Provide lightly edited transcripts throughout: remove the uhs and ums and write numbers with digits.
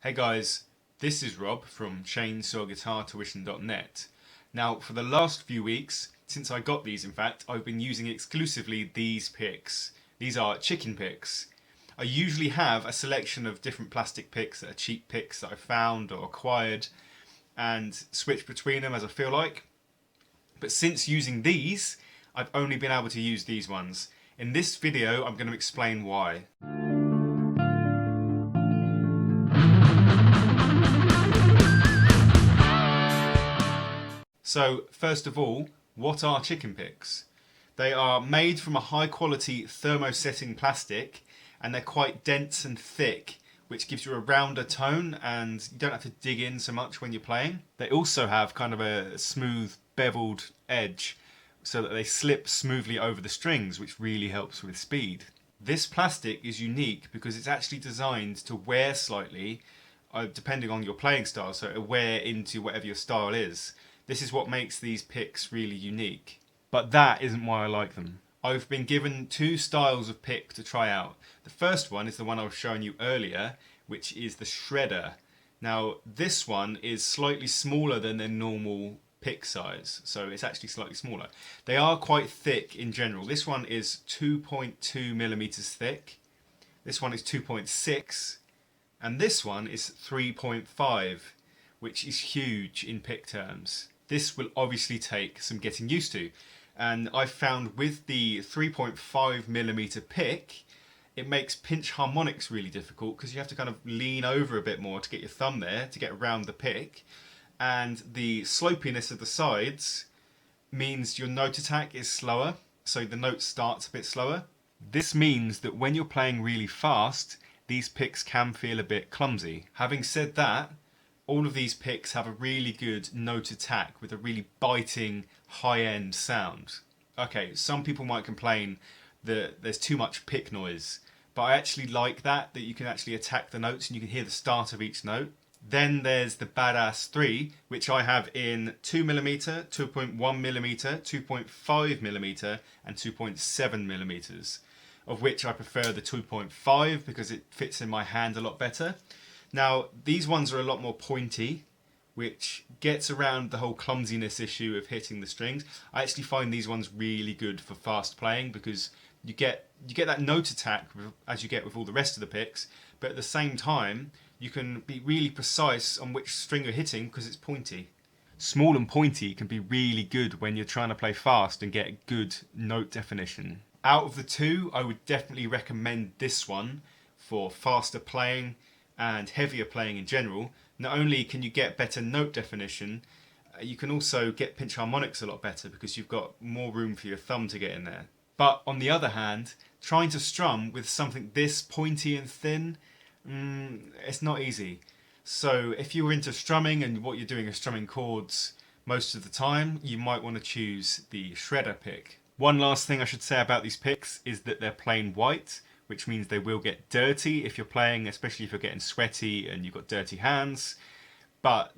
Hey guys, this is Rob from chainsawguitartuition.net. Now, for the last few weeks, since I got these in fact, I've been using exclusively these picks. These are chicken picks. I usually have a selection of different plastic picks that are cheap picks that I found or acquired and switch between them as I feel like. But since using these, I've only been able to use these ones. In this video, I'm going to explain why. So, first of all, what are chicken picks? They are made from a high quality thermosetting plastic and they're quite dense and thick, which gives you a rounder tone and you don't have to dig in so much when you're playing. They also have kind of a smooth beveled edge so that they slip smoothly over the strings, which really helps with speed. This plastic is unique because it's actually designed to wear slightly depending on your playing style, so it'll wear into whatever your style is. This is what makes these picks really unique. But that isn't why I like them. I've been given two styles of pick to try out. The first one is the one I was showing you earlier, which is the shredder. Now, this one is slightly smaller than their normal pick size, so it's actually slightly smaller. They are quite thick in general. This one is 2.2 millimeters thick. This one is 2.6. And this one is 3.5, which is huge in pick terms. This will obviously take some getting used to. And I found with the 3.5 millimeter pick, it makes pinch harmonics really difficult because you have to kind of lean over a bit more to get your thumb there to get around the pick. And the slopiness of the sides means your note attack is slower, so the note starts a bit slower. This means that when you're playing really fast, these picks can feel a bit clumsy. Having said that, all of these picks have a really good note attack with a really biting, high-end sound. Okay, some people might complain that there's too much pick noise, but I actually like that you can actually attack the notes and you can hear the start of each note. Then there's the Badazz 3, which I have in 2mm, 2.1mm, 2.5mm and 2.7mm, of which I prefer the 2.5 because it fits in my hand a lot better. Now, these ones are a lot more pointy, which gets around the whole clumsiness issue of hitting the strings. I actually find these ones really good for fast playing because you get that note attack as you get with all the rest of the picks, but at the same time, you can be really precise on which string you're hitting because it's pointy. Small and pointy can be really good when you're trying to play fast and get good note definition. Out of the two, I would definitely recommend this one for faster playing and heavier playing in general. Not only can you get better note definition, you can also get pinch harmonics a lot better because you've got more room for your thumb to get in there. But on the other hand, trying to strum with something this pointy and thin, it's not easy. So if you were into strumming and what you're doing is strumming chords most of the time, you might want to choose the shredder pick. One last thing I should say about these picks is that they're plain white, which means they will get dirty if you're playing, especially if you're getting sweaty and you've got dirty hands. But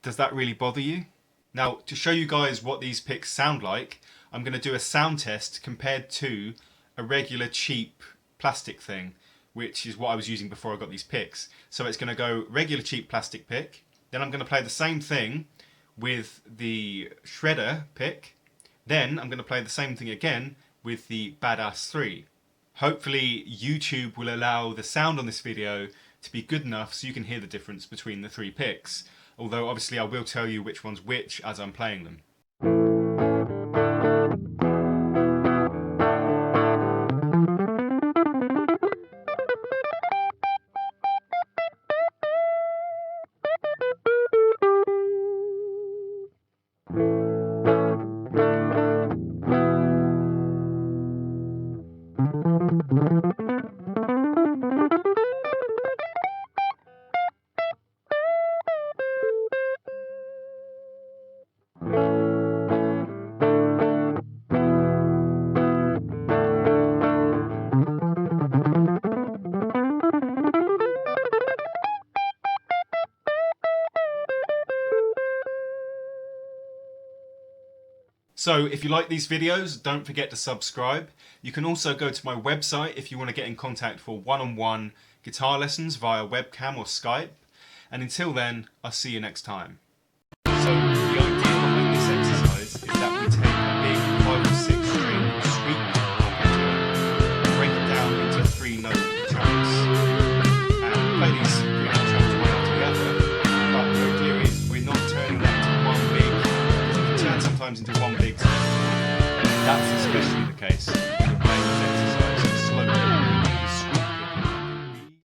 does that really bother you? Now, to show you guys what these picks sound like, I'm going to do a sound test compared to a regular cheap plastic thing, which is what I was using before I got these picks. So it's going to go regular cheap plastic pick, then I'm going to play the same thing with the shredder pick, then I'm going to play the same thing again with the Badazz 3. Hopefully YouTube will allow the sound on this video to be good enough so you can hear the difference between the three picks, although obviously I will tell you which one's which as I'm playing them. So if you like these videos, don't forget to subscribe. You can also go to my website if you want to get in contact for one-on-one guitar lessons via webcam or Skype. And until then, I'll see you next time. So the idea behind this exercise is that we take a big 5 or 6 string sweep and break it down into 3 note chunks and play these 3 note chunks one after the other. But the idea is we're not turning that into one big, it can turn sometimes into one big. That's especially the case